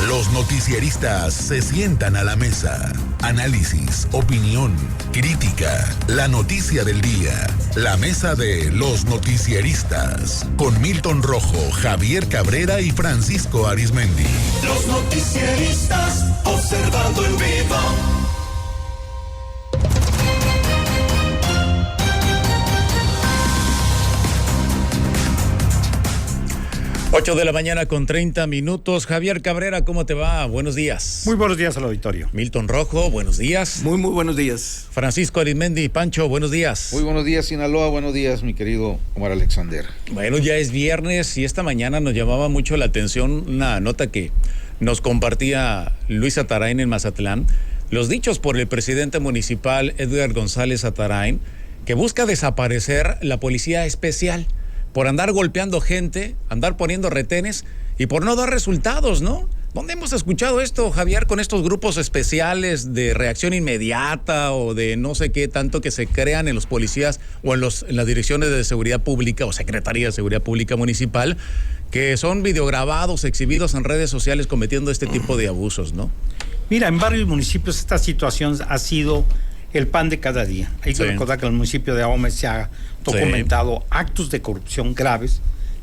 Los noticieristas se sientan a la mesa. Análisis, opinión, crítica, la noticia del día. La mesa de los noticieristas. Con Milton Rojo, Javier Cabrera y Francisco Arizmendi. Los noticieristas observando en vivo. 8 de la mañana con 30 minutos. Javier Cabrera, ¿cómo te va? Buenos días. Muy buenos días al auditorio. Milton Rojo, buenos días. Muy buenos días. Francisco Arizmendi, Pancho, buenos días. Muy buenos días, Sinaloa. Buenos días, mi querido Omar Alexander. Bueno, ya es viernes y esta mañana nos llamaba mucho la atención una nota que nos compartía Luis Atarain en Mazatlán. Los dichos por el presidente municipal Edgar González Atarain, que busca desaparecer la policía especial por andar golpeando gente, andar poniendo retenes y por no dar resultados, ¿no? ¿Dónde hemos escuchado esto, Javier, con estos grupos especiales de reacción inmediata o de no sé qué tanto que se crean en los policías o en las direcciones de seguridad pública o Secretaría de Seguridad Pública Municipal, que son videograbados, exhibidos en redes sociales cometiendo este tipo de abusos, ¿no? Mira, en varios municipios esta situación ha sido el pan de cada día. Hay que recordar que en el municipio de Ahome se ha documentado actos de corrupción graves,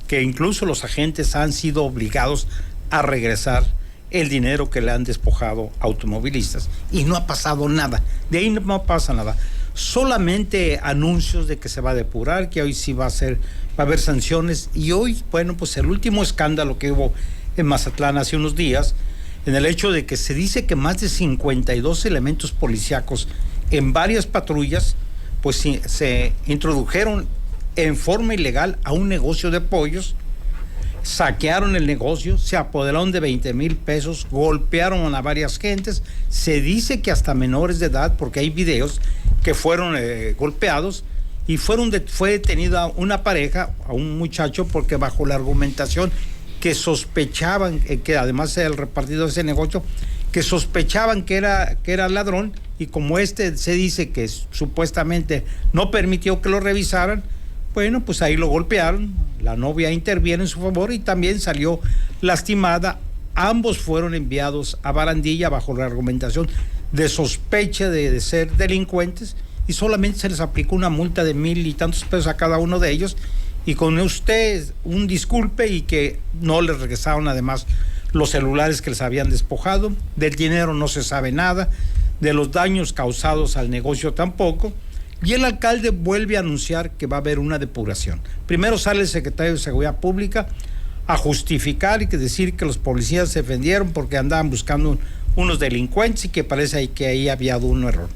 que incluso los agentes han sido obligados a regresar el dinero que le han despojado a automovilistas y no ha pasado nada. De ahí no pasa nada. Solamente anuncios de que se va a depurar, que hoy sí va a haber sanciones. Y hoy, bueno, pues el último escándalo que hubo en Mazatlán hace unos días, en el hecho de que se dice que más de 52 elementos policíacos en varias patrullas, pues se introdujeron en forma ilegal a un negocio de pollos, saquearon el negocio, se apoderaron de 20,000 pesos, golpearon a varias gentes, se dice que hasta menores de edad, porque hay videos que fueron golpeados, y fue detenida una pareja, a un muchacho, porque bajo la argumentación que sospechaban, que además era el repartidor de ese negocio, que sospechaban que era ladrón, y como se dice que supuestamente no permitió que lo revisaran, bueno, pues ahí lo golpearon, la novia interviene en su favor y también salió lastimada. Ambos fueron enviados a barandilla bajo la argumentación de sospecha de ser delincuentes, y solamente se les aplicó una multa de 1,000 y tantos pesos a cada uno de ellos, y con usted un disculpe, y que no les regresaron además los celulares que les habían despojado. Del dinero no se sabe nada, de los daños causados al negocio tampoco, y el alcalde vuelve a anunciar que va a haber una depuración. Primero sale el secretario de Seguridad Pública a justificar y decir que los policías se defendieron porque andaban buscando unos delincuentes y que parece que ahí había un error.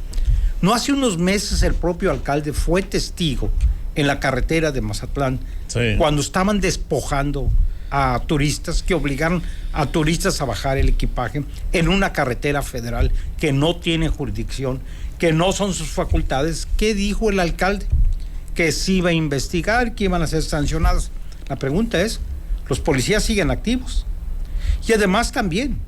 No hace unos meses el propio alcalde fue testigo en la carretera de Mazatlán, cuando estaban despojando a turistas, que obligaron a turistas a bajar el equipaje en una carretera federal que no tiene jurisdicción, que no son sus facultades. ¿Qué dijo el alcalde? Que sí iba a investigar, que iban a ser sancionados. La pregunta es, ¿los policías siguen activos? Y además también,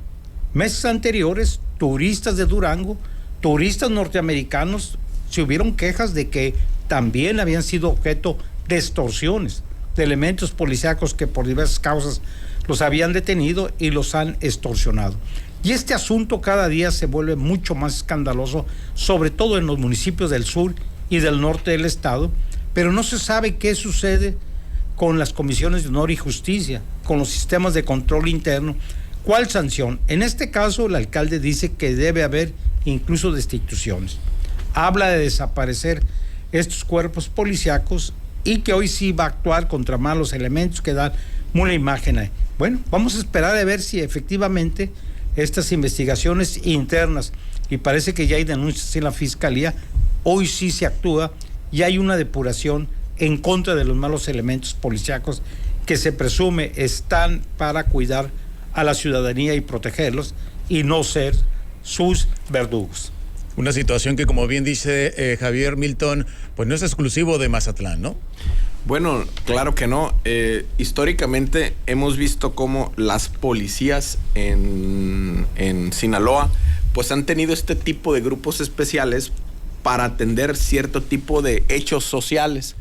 meses anteriores, turistas de Durango, turistas norteamericanos, se hubieron quejas de que también habían sido objeto de extorsiones, de elementos policíacos que por diversas causas los habían detenido y los han extorsionado. Y este asunto cada día se vuelve mucho más escandaloso, sobre todo en los municipios del sur y del norte del estado, pero no se sabe qué sucede con las comisiones de honor y justicia, con los sistemas de control interno. ¿Cuál sanción? En este caso, el alcalde dice que debe haber incluso destituciones. Habla de desaparecer estos cuerpos policíacos y que hoy sí va a actuar contra malos elementos que dan una imagen ahí. Bueno, vamos a esperar a ver si efectivamente estas investigaciones internas, y parece que ya hay denuncias en la fiscalía, hoy sí se actúa y hay una depuración en contra de los malos elementos policíacos que se presume están para cuidar a la ciudadanía y protegerlos y no ser sus verdugos. Una situación que, como bien dice Javier, Milton, pues no es exclusivo de Mazatlán, ¿no? Bueno, claro que no. Históricamente hemos visto cómo las policías en Sinaloa pues han tenido este tipo de grupos especiales para atender cierto tipo de hechos sociales.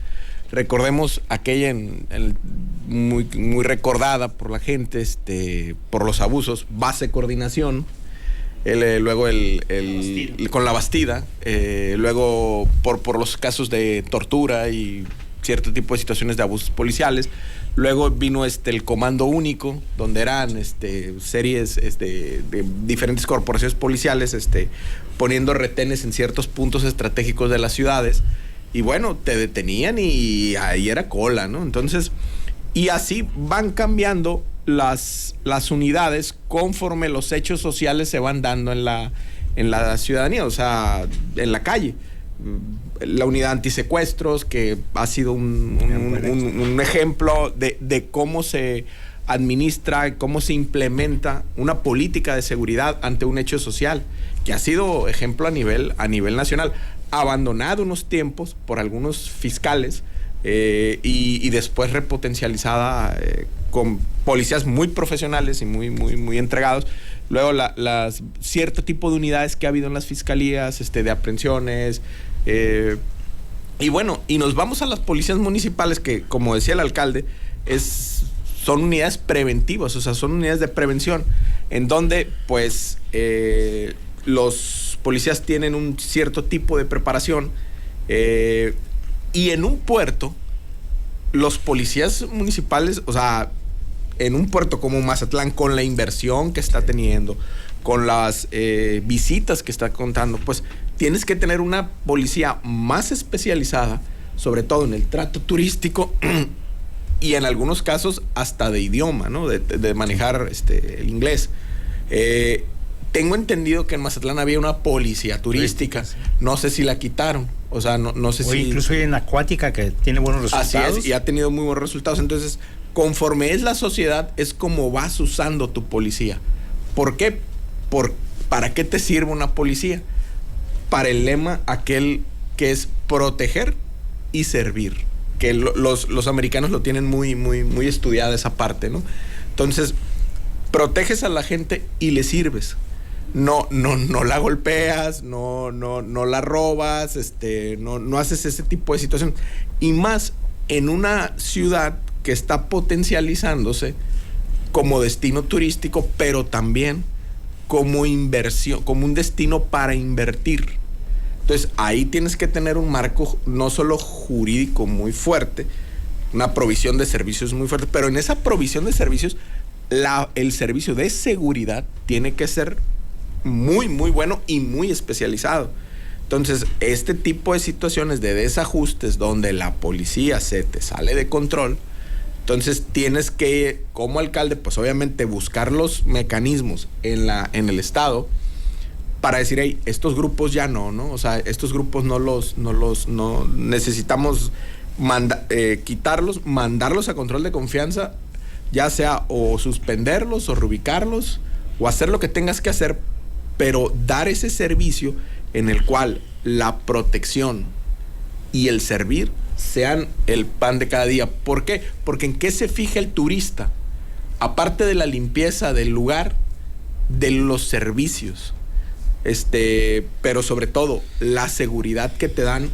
Recordemos aquella en el muy, muy recordada por la gente, por los abusos, Base Coordinación, luego con la Bastida, luego por los casos de tortura y cierto tipo de situaciones de abusos policiales. Luego vino el Comando Único, donde eran series de diferentes corporaciones policiales poniendo retenes en ciertos puntos estratégicos de las ciudades. Y bueno, te detenían y ahí era cola, ¿no? Entonces, y así van cambiando las unidades conforme los hechos sociales se van dando en la ciudadanía, o sea, en la calle. La unidad antisecuestros, que ha sido un ejemplo de cómo se administra, cómo se implementa una política de seguridad ante un hecho social, que ha sido ejemplo a nivel nacional, abandonado unos tiempos por algunos fiscales y después repotencializada con policías muy profesionales y muy entregados. Luego cierto tipo de unidades que ha habido en las fiscalías, de aprehensiones, y bueno, y nos vamos a las policías municipales, que como decía el alcalde, son unidades preventivas, o sea, son unidades de prevención, en donde pues los policías tienen un cierto tipo de preparación, y en un puerto, los policías municipales, o sea, en un puerto como Mazatlán, con la inversión que está teniendo, con las visitas que está contando, pues tienes que tener una policía más especializada, sobre todo en el trato turístico y en algunos casos hasta de idioma, ¿no? De manejar el inglés. Tengo entendido que en Mazatlán había una policía turística, no sé si la quitaron, o sea, no sé si... Incluso hay en Acuática que tiene buenos resultados. Así es, y ha tenido muy buenos resultados. Entonces, conforme es la sociedad, es como vas usando tu policía. ¿Por qué? ¿Para qué te sirve una policía? Para el lema aquel que es proteger y servir, que los americanos lo tienen muy estudiada esa parte, ¿no? Entonces, proteges a la gente y le sirves. No la golpeas, no la robas, no haces ese tipo de situación. Y más en una ciudad que está potencializándose como destino turístico, pero también como inversión, como un destino para invertir. Entonces, ahí tienes que tener un marco no solo jurídico muy fuerte, una provisión de servicios muy fuerte, pero en esa provisión de servicios, el servicio de seguridad tiene que ser muy bueno y muy especializado. Entonces, este tipo de situaciones de desajustes donde la policía se te sale de control, entonces tienes que, como alcalde, pues obviamente buscar los mecanismos en el estado para decir, hey, estos grupos ya no, o sea, estos grupos no necesitamos quitarlos, mandarlos a control de confianza, ya sea o suspenderlos o reubicarlos o hacer lo que tengas que hacer, pero dar ese servicio en el cual la protección y el servir sean el pan de cada día. ¿Por qué? Porque ¿en qué se fija el turista? Aparte de la limpieza del lugar, de los servicios, pero sobre todo la seguridad que te dan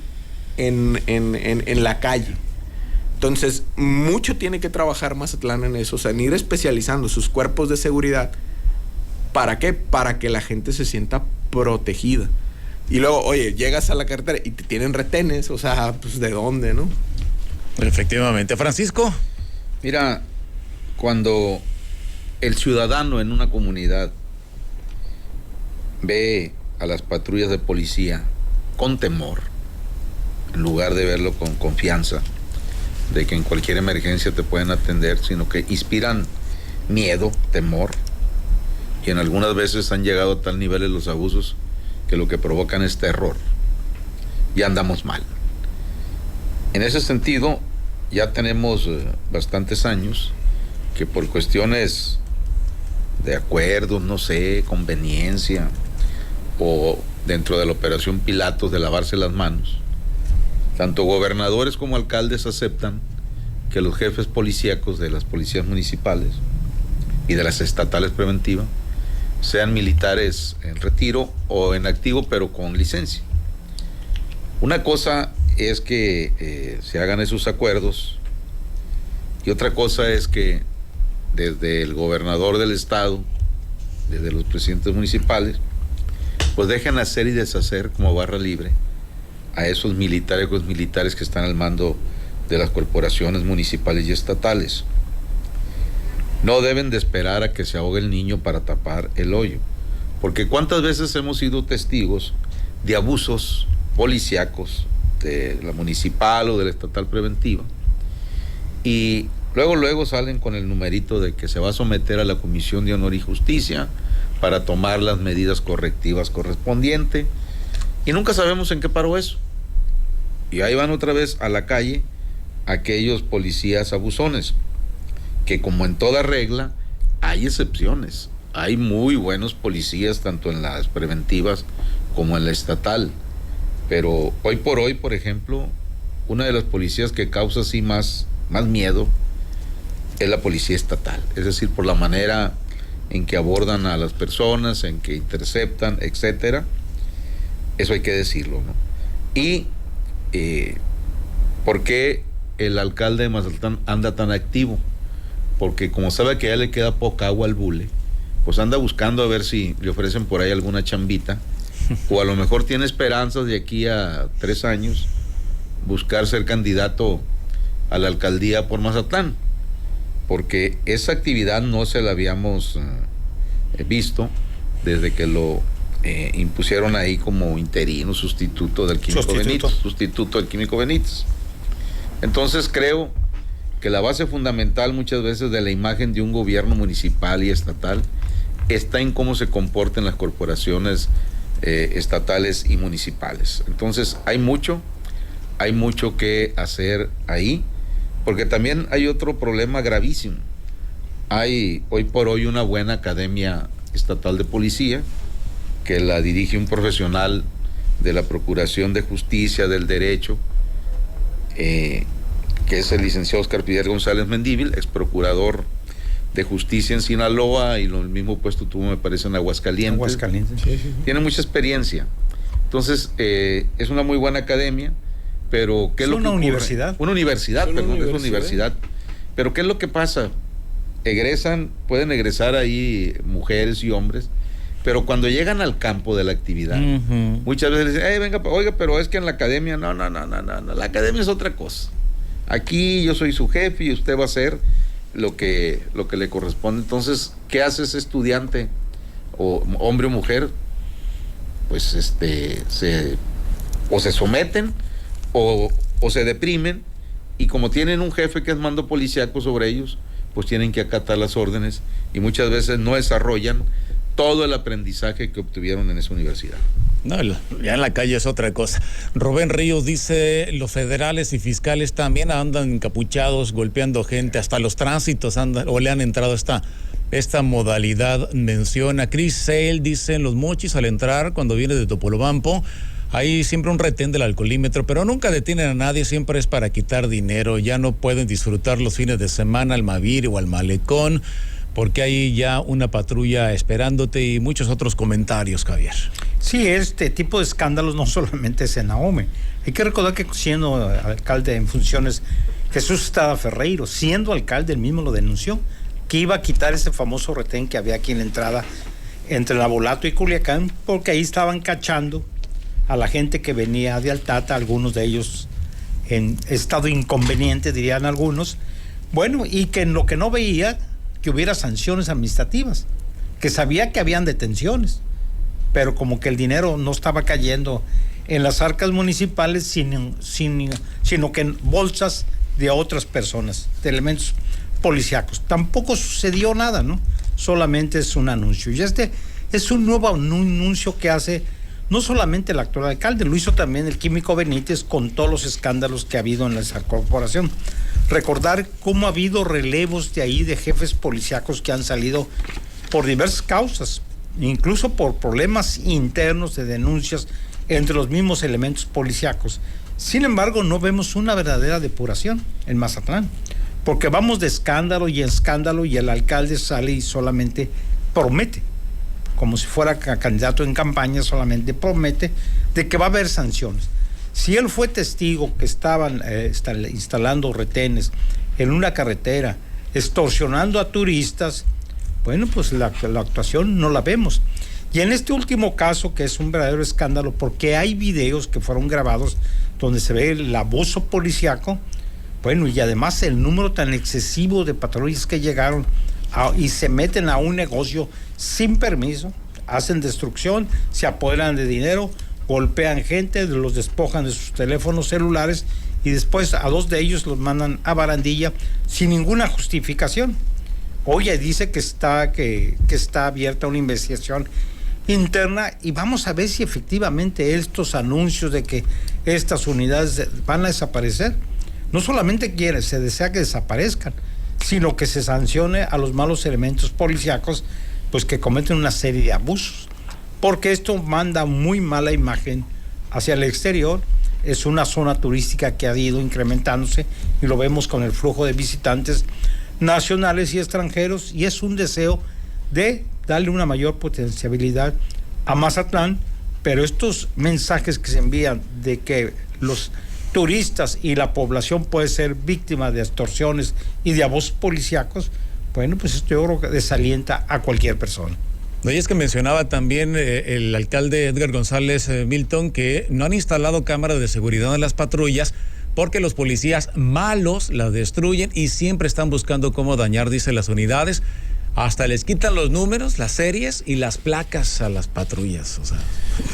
en la calle. Entonces, mucho tiene que trabajar Mazatlán en eso, o sea, en ir especializando sus cuerpos de seguridad. ¿Para qué? Para que la gente se sienta protegida. Y luego, oye, llegas a la carretera y te tienen retenes, o sea, pues ¿de dónde, no? Efectivamente. Francisco. Mira, cuando el ciudadano en una comunidad ve a las patrullas de policía con temor, en lugar de verlo con confianza, de que en cualquier emergencia te pueden atender, sino que inspiran miedo, temor, y en algunas veces han llegado a tal nivel los abusos que lo que provocan es terror. Y andamos mal. En ese sentido, ya tenemos bastantes años que por cuestiones de acuerdos, no sé, conveniencia, o dentro de la operación Pilatos de lavarse las manos, tanto gobernadores como alcaldes aceptan que los jefes policíacos de las policías municipales y de las estatales preventivas sean militares en retiro o en activo, pero con licencia. Una cosa es que se hagan esos acuerdos Y otra cosa es que desde el gobernador del estado, desde los presidentes municipales, pues dejan hacer y deshacer como barra libre a esos militares que están al mando de las corporaciones municipales y estatales. No deben de esperar a que se ahogue el niño para tapar el hoyo, porque cuántas veces hemos sido testigos de abusos policíacos de la municipal o de la estatal preventiva, y luego salen con el numerito de que se va a someter a la Comisión de Honor y Justicia para tomar las medidas correctivas correspondientes, y nunca sabemos en qué paró eso. Y ahí van otra vez a la calle aquellos policías abusones, que como en toda regla hay excepciones. Hay muy buenos policías tanto en las preventivas como en la estatal, pero hoy por hoy, por ejemplo, una de las policías que causa así más miedo es la policía estatal, es decir, por la manera en que abordan a las personas, en que interceptan, etcétera. Eso hay que decirlo, ¿no? Y ¿por qué el alcalde de Mazatlán anda tan activo? Porque como sabe que ya le queda poca agua al bule, pues anda buscando a ver si le ofrecen por ahí alguna chambita, o a lo mejor tiene esperanzas de aquí a 3 años buscar ser candidato a la alcaldía por Mazatlán, porque esa actividad no se la habíamos visto desde que lo impusieron ahí como interino, sustituto del Químico Benítez. Entonces creo que la base fundamental muchas veces de la imagen de un gobierno municipal y estatal está en cómo se comportan las corporaciones estatales y municipales. Entonces hay mucho que hacer ahí, porque también hay otro problema gravísimo. Hay hoy por hoy una buena academia estatal de policía que la dirige un profesional de la Procuración de Justicia del Derecho, que es el licenciado Oscar Piedra González Mendívil, ex procurador de Justicia en Sinaloa, y el mismo puesto tuvo, me parece, en Aguascalientes. Sí. Tiene mucha experiencia. Entonces, es una muy buena academia, pero ¿qué es lo que ocurre? Una universidad. Una universidad. Pero ¿qué es lo que pasa? Pueden egresar ahí mujeres y hombres, pero cuando llegan al campo de la actividad, muchas veces dicen, venga, oiga, pero es que en la academia, no, la academia es otra cosa. Aquí yo soy su jefe y usted va a hacer lo que le corresponde. Entonces, ¿qué hace ese estudiante, o hombre o mujer? Pues se someten o se deprimen, y como tienen un jefe que es mando policíaco sobre ellos, pues tienen que acatar las órdenes, y muchas veces no desarrollan todo el aprendizaje que obtuvieron en esa universidad. No, ya en la calle es otra cosa. Rubén Ríos dice, los federales y fiscales también andan encapuchados, golpeando gente, hasta los tránsitos le han entrado esta modalidad, menciona. Chris Sale dice, en Los Mochis, al entrar, cuando viene de Topolobampo, hay siempre un retén del alcoholímetro, pero nunca detienen a nadie, siempre es para quitar dinero. Ya no pueden disfrutar los fines de semana al Mavir o al Malecón, porque hay ya una patrulla esperándote, y muchos otros comentarios, Javier. Sí, este tipo de escándalos no solamente es en Ahome. Hay que recordar que siendo alcalde en funciones, Jesús Estrada Ferreiro, siendo alcalde, él mismo lo denunció, que iba a quitar ese famoso retén que había aquí en la entrada entre Navolato y Culiacán, porque ahí estaban cachando a la gente que venía de Altata, algunos de ellos en estado inconveniente, dirían algunos. Bueno, y que en lo que no veía, que hubiera sanciones administrativas, que sabía que habían detenciones, pero como que el dinero no estaba cayendo en las arcas municipales, sino que en bolsas de otras personas, de elementos policíacos. Tampoco sucedió nada, ¿no? Solamente es un anuncio. Y es un nuevo anuncio que hace no solamente el actual alcalde, lo hizo también el Químico Benítez con todos los escándalos que ha habido en esa corporación. Recordar cómo ha habido relevos de ahí de jefes policíacos que han salido por diversas causas, incluso por problemas internos de denuncias entre los mismos elementos policíacos. Sin embargo, no vemos una verdadera depuración en Mazatlán, porque vamos de escándalo y escándalo, y el alcalde sale y solamente promete, como si fuera candidato en campaña, solamente promete de que va a haber sanciones. Si él fue testigo que estaban instalando retenes en una carretera, extorsionando a turistas, bueno, pues la actuación no la vemos. Y en este último caso, que es un verdadero escándalo, porque hay videos que fueron grabados donde se ve el abuso policíaco, bueno, y además el número tan excesivo de patrullas que llegaron y se meten a un negocio sin permiso, hacen destrucción, se apoderan de dinero, golpean gente, los despojan de sus teléfonos celulares y después a 2 de ellos los mandan a barandilla sin ninguna justificación. Oye, dice que está abierta una investigación interna y vamos a ver si efectivamente estos anuncios de que estas unidades van a desaparecer, no solamente se desea que desaparezcan, sino que se sancione a los malos elementos policíacos pues que cometen una serie de abusos, porque esto manda muy mala imagen hacia el exterior. Es una zona turística que ha ido incrementándose y lo vemos con el flujo de visitantes nacionales y extranjeros, y es un deseo de darle una mayor potencialidad a Mazatlán, pero estos mensajes que se envían de que los turistas y la población puede ser víctima de extorsiones y de abusos policíacos, bueno, pues esto yo creo que desalienta a cualquier persona. No, y es que mencionaba también el alcalde Edgar González Milton que no han instalado cámaras de seguridad en las patrullas porque los policías malos las destruyen y siempre están buscando cómo dañar, dice, las unidades. Hasta les quitan los números, las series y las placas a las patrullas. O sea,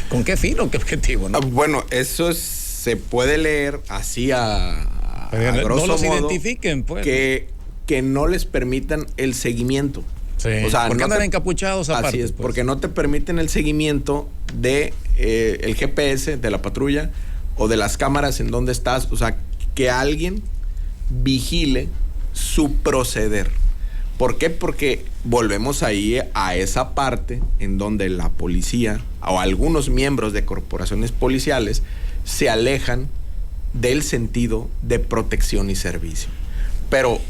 ¿con qué fin o qué objetivo, no? Bueno, eso se puede leer así a grosso no los modo, identifiquen, pues. Que no les permitan el seguimiento. Sí, o sea, porque no andan encapuchados aparte. Así es, pues. porque no te permiten el seguimiento de el GPS de la patrulla o de las cámaras en donde estás. O sea, que alguien vigile su proceder. ¿Por qué? Porque volvemos ahí a esa parte en donde la policía o algunos miembros de corporaciones policiales se alejan del sentido de protección y servicio. Pero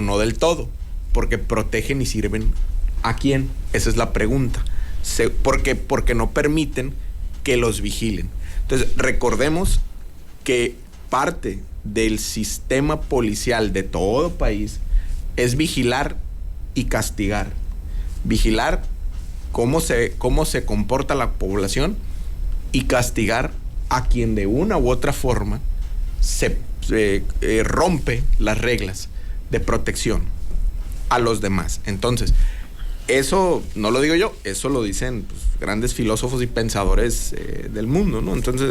no del todo, porque protegen y sirven ¿a quién? Esa es la pregunta. Porque no permiten que los vigilen. Entonces, recordemos que parte del sistema policial de todo país es vigilar y castigar. Vigilar cómo se comporta la población y castigar a quien de una u otra forma se rompe las reglas de protección a los demás. Entonces, eso no lo digo yo, eso lo dicen pues, grandes filósofos y pensadores del mundo, ¿no? Entonces,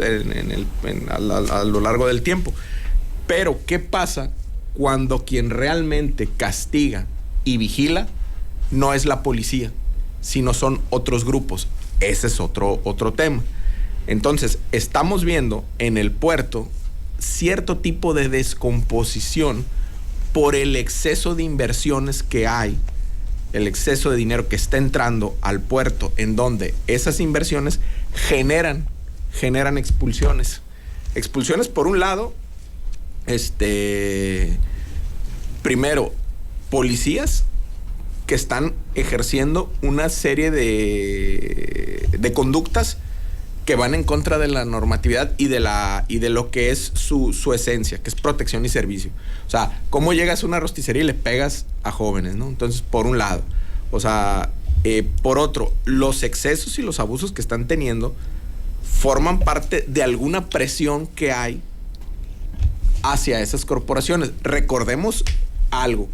a lo largo del tiempo. Pero, ¿qué pasa cuando quien realmente castiga y vigila no es la policía, sino son otros grupos? Ese es otro tema. Entonces, estamos viendo en el puerto cierto tipo de descomposición por el exceso de inversiones que hay, el exceso de dinero que está entrando al puerto, en donde esas inversiones generan expulsiones. Expulsiones, por un lado, primero, policías que están ejerciendo una serie de conductas que van en contra de la normatividad y de lo que es su esencia, que es protección y servicio. O sea, ¿cómo llegas a una rosticería y le pegas a jóvenes, no? Entonces, por un lado. O sea, por otro, los excesos y los abusos que están teniendo forman parte de alguna presión que hay hacia esas corporaciones. Recordemos algo,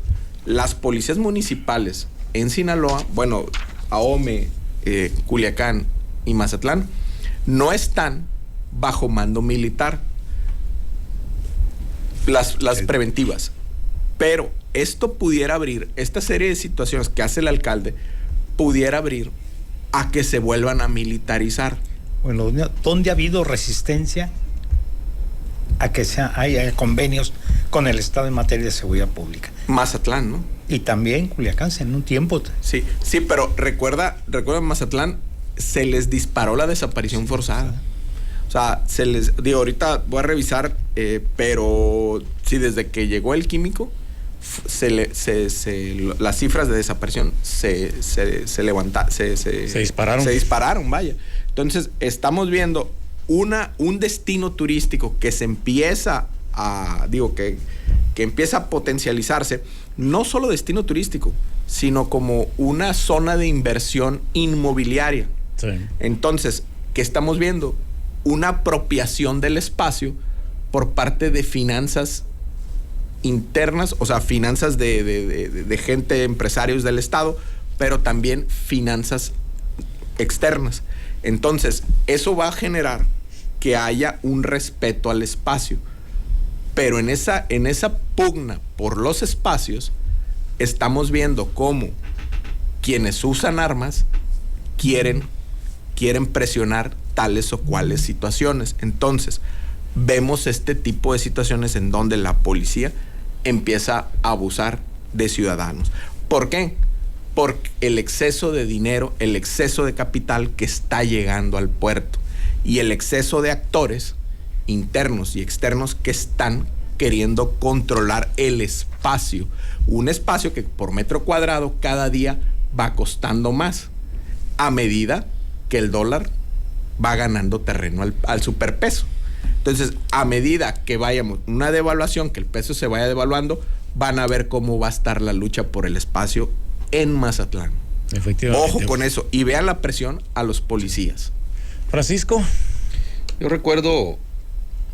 las policías municipales en Sinaloa, bueno, Ahome, Culiacán y Mazatlán, no están bajo mando militar, las preventivas, pero esto pudiera abrir, esta serie de situaciones que hace el alcalde, pudiera abrir a que se vuelvan a militarizar. Bueno, ¿dónde ha habido resistencia a que haya convenios con el Estado en materia de seguridad pública? Mazatlán, ¿no? Y también Culiacán, en un tiempo. Sí, pero recuerda en Mazatlán se les disparó la desaparición forzada. O sea, ahorita voy a revisar, pero sí, desde que llegó el químico, las cifras de desaparición se dispararon. Se dispararon, vaya. Entonces, estamos viendo un destino turístico que se empieza que empieza a potencializarse no solo destino turístico, sino como una zona de inversión inmobiliaria. Sí. Entonces, ¿qué estamos viendo? Una apropiación del espacio por parte de finanzas internas, o sea, finanzas de gente, empresarios del Estado, pero también finanzas externas. Entonces, eso va a generar que haya un respeto al espacio. Pero en esa pugna por los espacios, estamos viendo cómo quienes usan armas quieren presionar tales o cuales situaciones. Entonces, vemos este tipo de situaciones en donde la policía empieza a abusar de ciudadanos. ¿Por qué? Por el exceso de dinero, el exceso de capital que está llegando al puerto y el exceso de actores internos y externos que están queriendo controlar el espacio. Un espacio que por metro cuadrado cada día va costando más a medida que el dólar va ganando terreno al superpeso. Entonces, a medida que vayamos una devaluación, que el peso se vaya devaluando, van a ver cómo va a estar la lucha por el espacio en Mazatlán. Efectivamente. Ojo con eso. Y vean la presión a los policías. Francisco. Yo recuerdo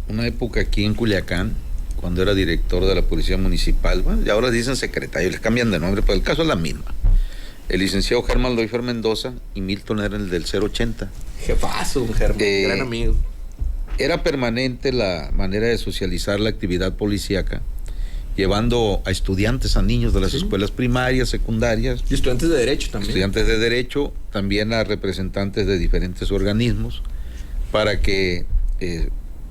una época aquí en Culiacán, cuando era director de la Policía Municipal. Bueno, y ahora dicen secretario, les cambian de nombre, pero el caso es la misma. El licenciado Germán Loifer Mendoza y Milton eran el del 080. Jefazo, Germán, gran amigo. Era permanente la manera de socializar la actividad policíaca, llevando a estudiantes, a niños de las escuelas primarias, secundarias. Y estudiantes de Derecho también. Estudiantes de Derecho, también a representantes de diferentes organismos, para que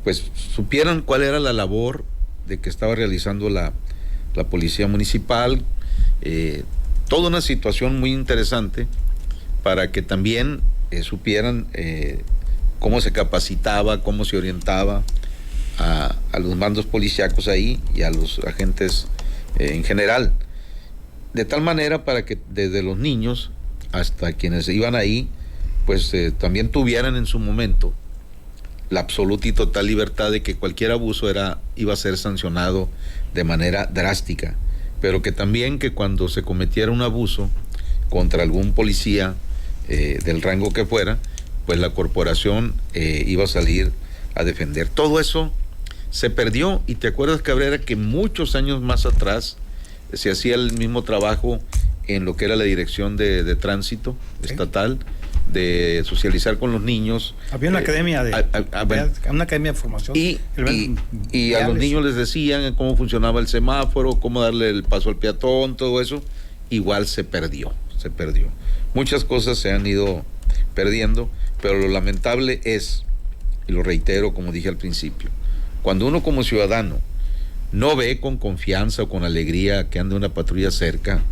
pues supieran cuál era la labor de que estaba realizando la Policía Municipal. Toda una situación muy interesante para que también supieran cómo se capacitaba, cómo se orientaba a los mandos policíacos ahí y a los agentes en general. De tal manera para que desde los niños hasta quienes iban ahí, pues también tuvieran en su momento la absoluta y total libertad de que cualquier abuso iba a ser sancionado de manera drástica, pero que también que cuando se cometiera un abuso contra algún policía del rango que fuera, pues la corporación iba a salir a defender. Todo eso se perdió, y te acuerdas, Cabrera, que muchos años más atrás se hacía el mismo trabajo en lo que era la dirección de tránsito estatal, de socializar con los niños. Había una academia una academia de formación. Y a los niños les decían cómo funcionaba el semáforo, cómo darle el paso al peatón, todo eso. Igual se perdió. Muchas cosas se han ido perdiendo, pero lo lamentable es, y lo reitero como dije al principio, cuando uno como ciudadano no ve con confianza o con alegría que anda una patrulla cerca,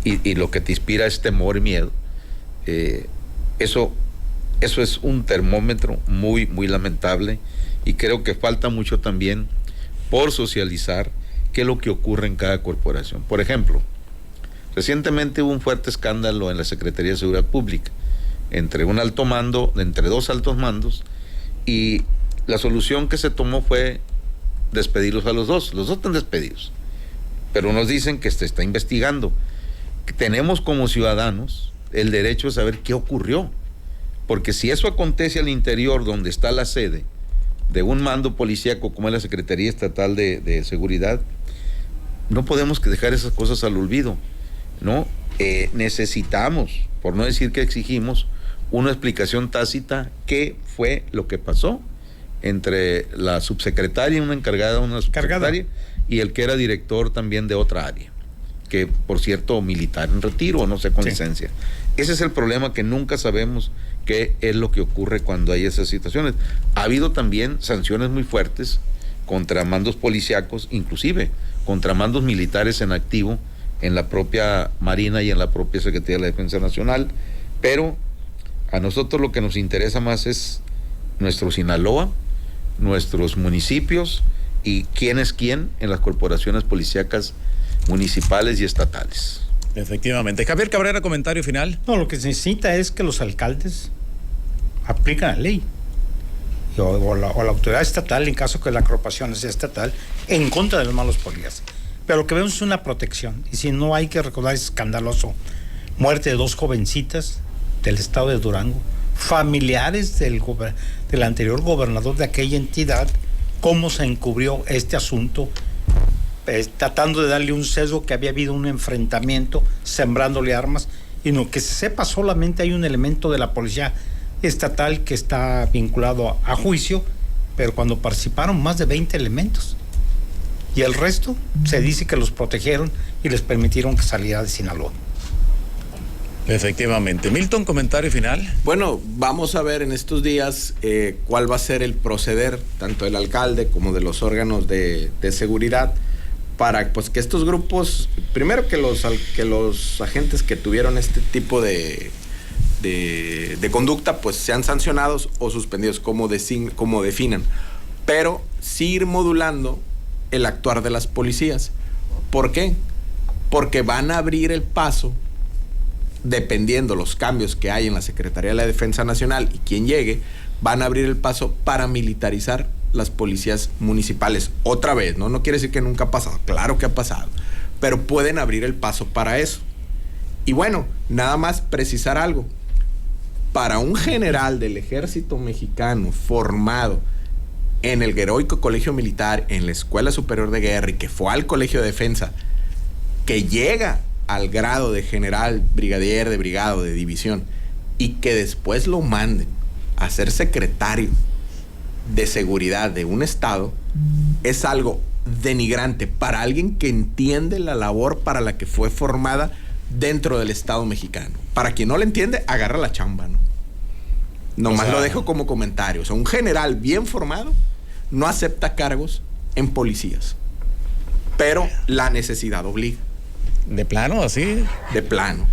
y lo que te inspira es temor y miedo, eso es un termómetro muy, muy lamentable, y creo que falta mucho también por socializar qué es lo que ocurre en cada corporación. Por ejemplo, recientemente hubo un fuerte escándalo en la Secretaría de Seguridad Pública entre dos altos mandos, y la solución que se tomó fue despedirlos a los dos están despedidos, pero nos dicen que se está investigando. Tenemos como ciudadanos el derecho de saber qué ocurrió, porque si eso acontece al interior donde está la sede de un mando policíaco como es la Secretaría Estatal de Seguridad, no podemos dejar esas cosas al olvido, ¿no? Necesitamos, por no decir que exigimos, una explicación tácita qué fue lo que pasó entre la subsecretaria, una encargada, una subsecretaria, y el que era director también de otra área, que por cierto militar en retiro, no sé, con licencia. Ese es el problema, que nunca sabemos qué es lo que ocurre cuando hay esas situaciones. Ha habido también sanciones muy fuertes contra mandos policíacos, inclusive contra mandos militares en activo en la propia Marina y en la propia Secretaría de la Defensa Nacional, pero a nosotros lo que nos interesa más es nuestro Sinaloa, nuestros municipios y quién es quién en las corporaciones policíacas municipales y estatales. Efectivamente. Javier Cabrera, comentario final. No, lo que se necesita es que los alcaldes aplican la ley o la autoridad estatal, en caso que la agrupación sea estatal, en contra de los malos policías. Pero lo que vemos es una protección. Y si no, hay que recordar ese escandaloso muerte de 2 jovencitas del estado de Durango, familiares del anterior gobernador de aquella entidad, cómo se encubrió este asunto, tratando de darle un sesgo que había habido un enfrentamiento, sembrándole armas, y no que se sepa, solamente hay un elemento de la policía estatal que está vinculado a juicio, pero cuando participaron más de 20 elementos, y el resto se dice que los protegieron y les permitieron que saliera de Sinaloa. Efectivamente. Milton, comentario final. Bueno, vamos a ver en estos días cuál va a ser el proceder tanto del alcalde como de los órganos de seguridad para pues que estos grupos, primero que los agentes que tuvieron este tipo de conducta pues sean sancionados o suspendidos como definan, pero sí ir modulando el actuar de las policías. ¿Por qué? Porque van a abrir el paso, dependiendo los cambios que hay en la Secretaría de la Defensa Nacional y quien llegue, van a abrir el paso para militarizar las policías municipales. Otra vez, ¿no? No quiere decir que nunca ha pasado, claro que ha pasado, pero pueden abrir el paso para eso. Y bueno, nada más precisar algo. Para un general del ejército mexicano formado en el heroico colegio militar, en la Escuela Superior de Guerra y que fue al colegio de defensa, que llega al grado de general, brigadier de brigada o de división, y que después lo manden a ser secretario de seguridad de un estado, es algo denigrante para alguien que entiende la labor para la que fue formada dentro del estado mexicano. Para quien no lo entiende, agarra la chamba, ¿no? Nomás lo dejo como comentario. O sea, un general bien formado no acepta cargos en policías, pero la necesidad obliga. ¿De plano, así? De plano.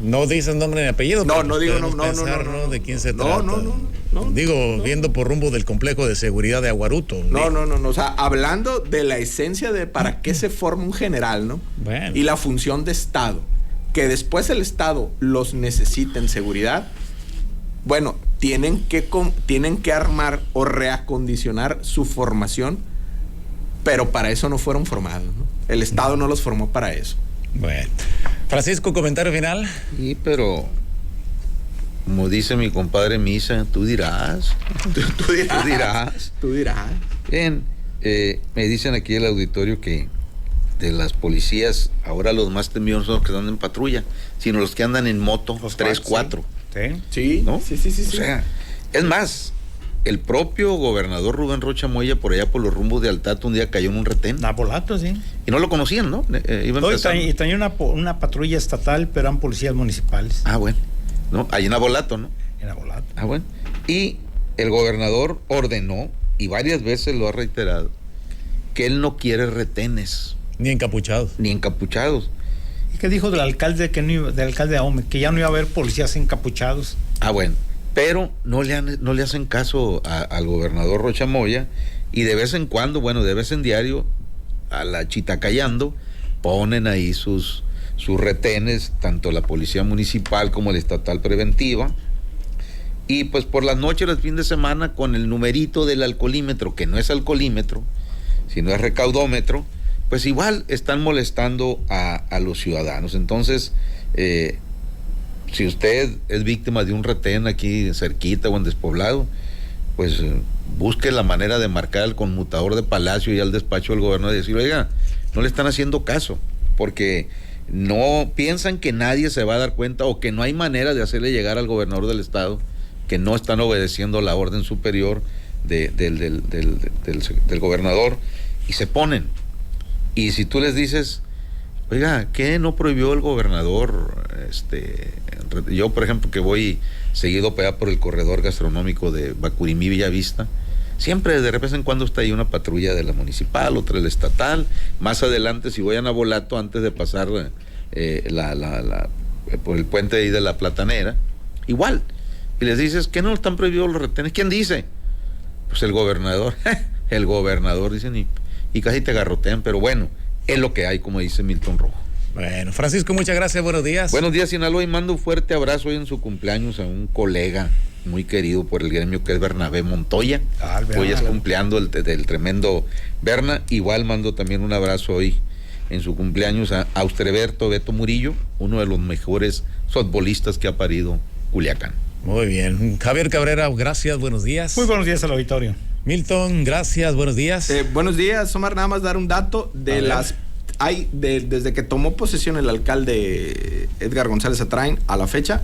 No dices nombre ni apellido. No digo no. ¿De quién se trata? No. Digo, viendo por rumbo del complejo de seguridad de Aguaruto. No. O sea, hablando de la esencia de para qué se forma un general, ¿no? Bueno. Y la función de Estado. Que después el Estado los necesita en seguridad. Bueno, tienen que armar o reacondicionar su formación, pero para eso no fueron formados, ¿no? El Estado no los formó para eso. Bueno. Francisco, comentario final. Sí, pero como dice mi compadre Misa, tú dirás. Tú dirás. Bien, me dicen aquí en el auditorio que de las policías, ahora los más temidos son los que andan en patrulla, sino los que andan en moto, los 3, 4. Sí, ¿no? Sí. O sea, es más, el propio gobernador Rubén Rocha Moya, por allá por los rumbos de Altato, un día cayó en un retén. Nabolato, sí. Y no lo conocían, ¿no? Y tenía una patrulla estatal, pero eran policías municipales. Ah, bueno. ¿No? Ahí en Nabolato, ¿no? En Nabolato. Ah, bueno. Y el gobernador ordenó, y varias veces lo ha reiterado, que él no quiere retenes. Ni encapuchados. ¿Y qué dijo del alcalde de Ahome? Que ya no iba a haber policías encapuchados. Ah, bueno. Pero no le hacen caso al gobernador Rocha Moya, y de vez en cuando, de vez en diario, a la chitacayando, ponen ahí sus retenes, tanto la policía municipal como la estatal preventiva, y pues por las noches, el fin de semana, con el numerito del alcoholímetro, que no es alcoholímetro, sino es recaudómetro, pues igual están molestando a los ciudadanos. Entonces, si usted es víctima de un retén aquí cerquita o en Despoblado, pues busque la manera de marcar al conmutador de Palacio y al despacho del gobernador y decir, oiga, no le están haciendo caso, porque no piensan que nadie se va a dar cuenta, o que no hay manera de hacerle llegar al gobernador del estado que no están obedeciendo la orden superior del gobernador, y se ponen. Y si tú les dices, oiga, ¿qué no prohibió el gobernador? Yo, por ejemplo, que voy seguido por el corredor gastronómico de Bacurimí, Villavista, siempre de repente en cuando está ahí una patrulla de la municipal, otra de la estatal. Más adelante, si voy a Nabolato, antes de pasar por el puente ahí de la Platanera, igual. Y les dices, ¿qué no están prohibidos los retenes? ¿Quién dice? Pues el gobernador. El gobernador, dicen, y casi te garrotean, pero bueno, es lo que hay, como dice Milton Rojo. Bueno, Francisco, muchas gracias, buenos días. Buenos días, Sinaloa, y mando un fuerte abrazo hoy en su cumpleaños a un colega muy querido por el gremio, que es Bernabé Montoya. Hoy es cumpleaños del tremendo Berna. Igual mando también un abrazo hoy en su cumpleaños a Austreberto Beto Murillo, uno de los mejores futbolistas que ha parido Culiacán. Muy bien. Javier Cabrera, gracias, buenos días. Muy buenos días al auditorio. Milton, gracias, buenos días. Buenos días, Omar, nada más dar un dato de desde que tomó posesión el alcalde Edgar González Atrain a la fecha,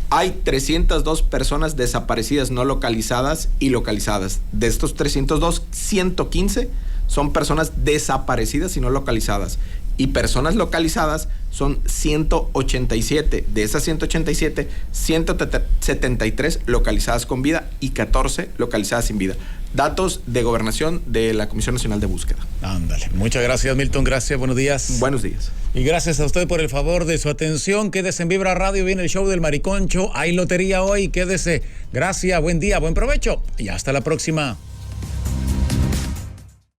hay 302 personas desaparecidas no localizadas y localizadas. De estos 302, 115 son personas desaparecidas y no localizadas. Y personas localizadas son 187. De esas 187, 173 localizadas con vida y 14 localizadas sin vida. Datos de gobernación de la Comisión Nacional de Búsqueda. Ándale. Muchas gracias, Milton. Gracias, buenos días. Buenos días. Y gracias a usted por el favor de su atención. Quédese en Vibra Radio, viene el show del Mariconcho. Hay lotería hoy, quédese. Gracias, buen día, buen provecho y hasta la próxima.